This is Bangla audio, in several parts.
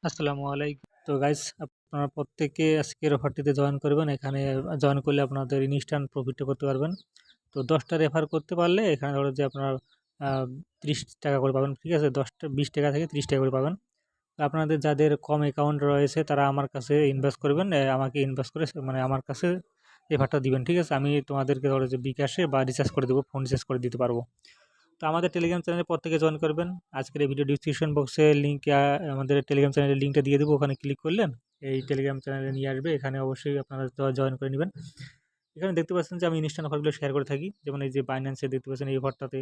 আসসালামু আলাইকুম। তো গাইস আপনারা প্রত্যেকে আজকের অফারটিতে জয়েন করবেন। এখানে জয়েন করলে আপনাদের ইনস্ট্যান্ট প্রফিটটা করতে পারবেন। তো ১০ টা রেফার করতে পারলে এখানে ধরো যে আপনার আ ৳৩০ করে পাবেন। ঠিক আছে? ১০ টা ৳২০ থেকে ৳৩০ করে পাবেন। তো আপনাদের যাদের কম অ্যাকাউন্ট রয়েছে তারা আমার কাছে ইনভেস্ট করবেন। আমাকে ইনভেস্ট করে মানে আমার কাছে রেফারটা দিবেন। ঠিক আছে? আমি তোমাদেরকে ধরো যে বিকাশে বা রিচার্জ করে দেব, ফোন রিচার্জ করে দিতে পারব। তো আমাদের টেলিগ্রাম চ্যানেলে প্রত্যেকে জয়েন করবেন। আজকের এই ভিডিও ডিসক্রিপশন বক্সে লিঙ্ক আমাদের টেলিগ্রাম চ্যানেলের লিঙ্কটা দিয়ে দেবো। ওখানে ক্লিক করলে এই টেলিগ্রাম চ্যানেলে নিয়ে আসবে। এখানে অবশ্যই আপনারা জয়েন করে নেবেন। এখানে দেখতে পাচ্ছেন যে আমি ইনস্ট্যান্ট অফারগুলো শেয়ার করে থাকি। যেমন এই যে বাইন্যান্সে দেখতে পাচ্ছেন এই অফারটাতে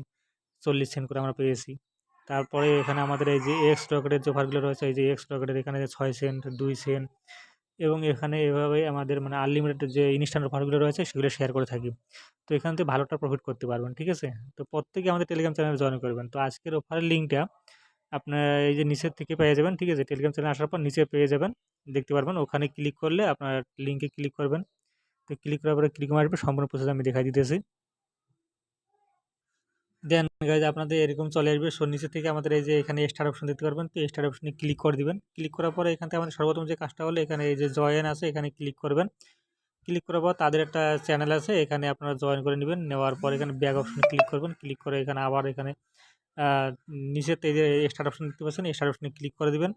40 সেন্ট করে আমরা পেয়েছি। তারপরে এখানে আমাদের এই যে এক্স রকেটের যে অফারগুলো রয়েছে, এই যে এক্স রকেটের এখানে ৬ সেন্ট, ২ সেন্ট এবং এখানে এভাবেই আমাদের মানে আনলিমিটেড যে ইনস্ট্যান্ট অফারগুলো রয়েছে সেগুলো শেয়ার করে থাকি। তো এখান থেকে ভালোটা প্রফিট করতে পারবেন। ঠিক আছে? তো প্রত্যেকে আমাদের টেলিগ্রাম চ্যানেলে জয়েন করবেন। তো আজকের অফারের লিঙ্কটা আপনার এই যে নিচের থেকে পেয়ে যাবেন। ঠিক আছে? টেলিগ্রাম চ্যানেলে আসার পর নিচে পেয়ে যাবেন। দেখতে পারবেন। ওখানে ক্লিক করলে আপনার লিঙ্কে ক্লিক করবেন। তো ক্লিক করার পরে কিরকম আসবে সম্পূর্ণ প্রসেস আমি দেখাই দিতেছি। দেন গাইজ আপনাদের এরকম চলে আসবে। সো নিচে থেকে আমাদের এই যে এখানে স্টার অপশন দেখতে পারবেন। তো স্টার অপশনে ক্লিক করে দিবেন। ক্লিক করার পরে এখান থেকে আমাদের সর্বপ্রথম যে কাজটা হলো এখানে এই যে জয়েন আছে এখানে ক্লিক করবেন। ক্লিক করার পর তাদের একটা চ্যানেল আছে এখানে আপনারা জয়েন করে নেবেন। নেওয়ার পর এখানে ব্যাক অপশনে ক্লিক করবেন। ক্লিক করে এখানে আবার এখানে আ নিচেতে এই যে স্টার অপশন দেখতে পাচ্ছেন, স্টার অপশনে ক্লিক করে দিবেন।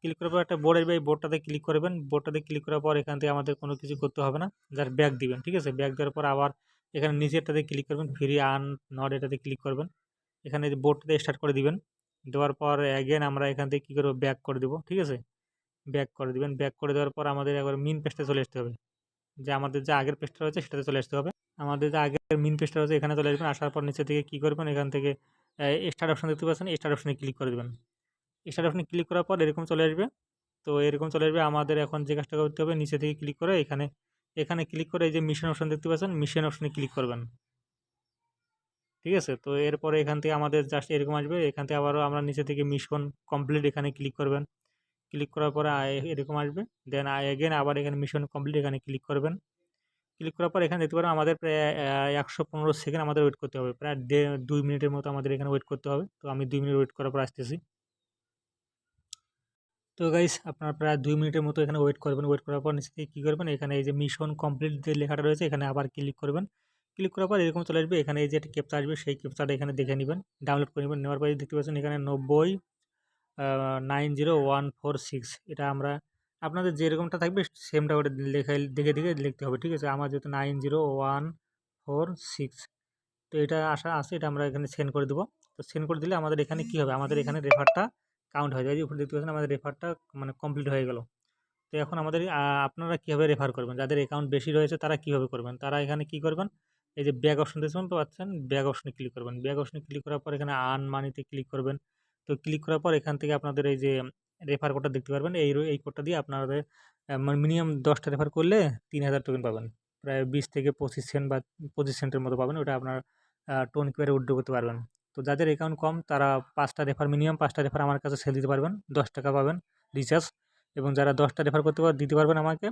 ক্লিক করার পর একটা বোর্ড আসবে, এই বোর্ডটাতে ক্লিক করবেন। বোর্ডটাতে ক্লিক করার পর এখান থেকে আমাদের কোনো কিছু করতে হবে না। জাস্ট ব্যাক দিবেন। ঠিক আছে? ব্যাক দেওয়ার পর আবার এখানে নিচেরটাতে ক্লিক করবেন। ফ্রি আর্ন নট এটাতে ক্লিক করবেন। এখানে যে বোর্ডটাতে স্টার্ট করে দিবেন। দেওয়ার পর এগেইন আমরা এখান থেকে কী করব ব্যাক করে দিব। ঠিক আছে? ব্যাক করে দিবেন। ব্যাক করে দেওয়ার পর আমাদের একবার মেইন পেজটা চলে আসতে হবে। যে আমাদের যে আগের পেজটা রয়েছে সেটাতে চলে আসতে হবে। আমাদের যে আগের মেইন পেজটা রয়েছে এখানে চলে আসবেন। আসার পর নিচে থেকে কী করবেন এখান থেকে স্টার্ট অপশন দেখতে পাচ্ছেন, স্টার্ট অপশনে ক্লিক করে দিবেন। স্টার্ট অপশনে ক্লিক করার পর এরকম চলে আসবে। তো এরকম চলে আসবে। আমাদের এখন যে কাজটা করতে হবে নিচে থেকে ক্লিক করে এখানে ক্লিক করে এই যে মিশন অপশন দেখতে পাচ্ছেন, মিশন অপশনে ক্লিক করবেন। ঠিক আছে? তো এরপরে এখান থেকে আমাদের জাস্ট এরকম আসবে। এখান থেকে আবারও আমরা নিচে থেকে মিশন কমপ্লিট এখানে ক্লিক করবেন। ক্লিক করার পরে এরকম আসবে। দেন এগেইন আবার এখানে মিশন কমপ্লিট এখানে ক্লিক করবেন। ক্লিক করার পর এখানে দেখতে পারেন আমাদের প্রায় ১১৫ সেকেন্ড আমাদের ওয়েট করতে হবে। প্রায় ২ মিনিটের মতো আমাদের এখানে ওয়েট করতে হবে। তো আমি ২ মিনিট ওয়েট করার পর আসতেছি। তো গাইস আপনারা প্রায় ২ মিনিটের মতো এখানে ওয়েট করবেন। ওয়েট করার পর নিচে থেকে কী করবেন এখানে এই যে মিশন কমপ্লিট যে লেখাটা রয়েছে এখানে আবার ক্লিক করবেন। ক্লিক করার পর এরকম চলে আসবে। এখানে এই যে একটা ক্যাপচা আসবে সেই ক্যাপচাটা এখানে দেখে নিবেন। ডাউনলোড করে নিবেন। নেওয়ার পরে দেখতে পাচ্ছেন এখানে ৯০ 90146 এটা আমরা আপনাদের যেরকমটা থাকবে সেমটা ওটা দেখে লিখতে হবে। ঠিক আছে? আমার যেহেতু 90146 তো এটা আছে এটা আমরা এখানে সেন্ড করে দেবো। তো সেন্ড করে দিলে আমাদের এখানে কী হবে আমাদের এখানে রেফারটা কাউন্ট হয়ে যায়। এই যে উপরে দেখতে পাচ্ছেন আমাদের রেফারটা মানে কমপ্লিট হয়ে গেল। তো এখন আমাদের আপনারা কীভাবে রেফার করবেন? যাদের অ্যাকাউন্ট বেশি রয়েছে তারা কীভাবে করবেন? তারা এখানে কী করবেন? এই যে ব্যাক অপশন দেখতে পাচ্ছেন, ব্যাক অপশনে ক্লিক করবেন। ব্যাক অপশনে ক্লিক করার পর এখানে আর্ন মানিতে ক্লিক করবেন। তো ক্লিক করার পর এখান থেকে আপনাদের এই যে রেফার কোডটা দেখতে পারবেন। এই কোডটা দিয়ে আপনাদের মানে মিনিমাম ১০ টা রেফার করলে ৩,০০০ টোকেন পাবেন। প্রায় ২০ থেকে ২৫ সেন্ট বা ২৫ সেন্টের মতো পাবেন। ওটা আপনার টোন কিপারে উইথড্র করতে পারবেন। তো যাদের অ্যাকাউন্ট কম তারা ৫ টা রেফার মিনিমাম ৫ টা রেফার আমার কাছে সেল দিতে পারবেন। ৳১০ পাবেন রিচার্জ। এবং যারা ১০ টা রেফার দিতে পারবেন আমাকে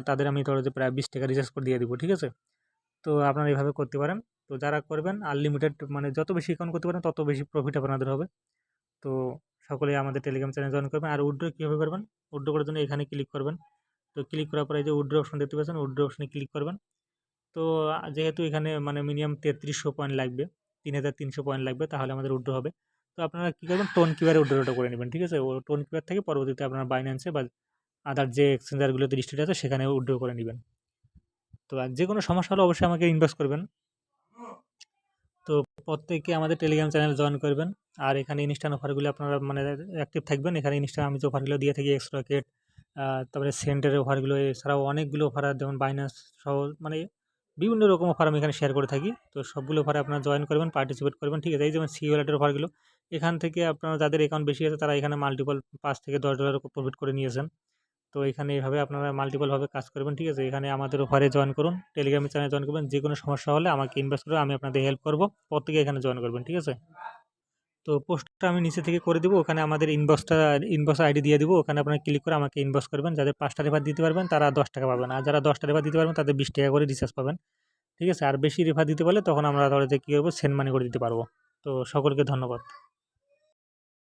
তাদের আমি ধরো যে প্রায় ৳২০ রিচার্জ করে দিয়ে দিব। ঠিক আছে? তো আপনারা এভাবে করতে পারেন। তো যারা করবেন আনলিমিটেড মানে যত বেশি অ্যাকাউন্ট করতে পারেন তত বেশি প্রফিট আপনাদের হবে। তো সকলেই আমাদের টেলিগ্রাম চ্যানেল জয়েন করবেন। আর উইথড্র কীভাবে করবেন? উইথড্র করার জন্য এখানে ক্লিক করবেন। তো ক্লিক করার পরে এই যে উইথড্র অপশন দেখতে পাচ্ছেন, উইথড্র অপশনে ক্লিক করবেন। তো যেহেতু এখানে মানে মিনিমাম ৩৩০০ পয়েন্ট লাগবে, ৩৩০০ পয়েন্ট লাগবে তাহলে আমাদের উইথড্র হবে। তো আপনারা কী করবেন টোন কিপারে উইথড্রটা করে নেবেন। ঠিক আছে? ও টোন কিপার থেকে পরবর্তীতে আপনার বাইন্যান্সে বা আদার যে এক্সচেঞ্জারগুলোতে লিস্টেড আছে সেখানে উইথড্র করে নিবেন। তো আর যেকোনো সমস্যা হলে অবশ্যই আমাকে ইনবক্স করবেন। তো প্রত্যেকে আমাদের টেলিগ্রাম চ্যানেল জয়েন করবেন। আর এখানে ইনস্ট্যান্ট অফারগুলো আপনারা মানে অ্যাক্টিভ থাকবেন। এখানে ইনস্ট্যান্ট আমি যে অফারগুলো দিয়ে থাকি এক্স রকেট তারপরে সেন্টের অফারগুলো এছাড়াও অনেকগুলো অফার যেমন বাইন্যান্স সহ মানে বিভিন্ন রকম অফার আমি এখানে শেয়ার করে থাকি। তো সবগুলো অফারে আপনারা জয়েন করবেন, পার্টিসিপেট করবেন। ঠিক আছে? এই যেমন সি ওয়ালেটের অফারগুলো এখান থেকে আপনারা যাদের অ্যাকাউন্ট বেশি আছে তারা এখানে মাল্টিপল $৫ থেকে $১০ প্রফিট করে নিয়েছেন। তো এখানে এভাবে আপনারা মাল্টিপলভাবে কাজ করবেন। ঠিক আছে? এখানে আমাদের অফারে জয়েন করুন। টেলিগ্রামের চ্যানেলে জয়েন করবেন। যেকোনো সমস্যা হলে আমাকে ইনবক্স করবেন। আমি আপনাদের হেল্প করব। প্রত্যেকে এখানে জয়েন করবেন। ঠিক আছে? তো পোস্টটা আমি নিচে থেকে করে দিব। ওখানে আমাদের ইনবক্স আইডি দিয়ে দিব। ওখানে আপনারা ক্লিক করে আমাকে ইনবক্স করবেন। যাদের ৫ টা রেফার দিতে পারবেন তারা ৳১০ পাবেন। আর যারা ১০ টা রেফার দিতে পারবেন তাদের ৳২০ করে রিচার্জ পাবেন। ঠিক আছে? আর বেশি রেফার দিতে পারলে তখন আমরা ধরো যে কী করব সেন্ড মানি করে দিতে পারব। তো সকলকে ধন্যবাদ।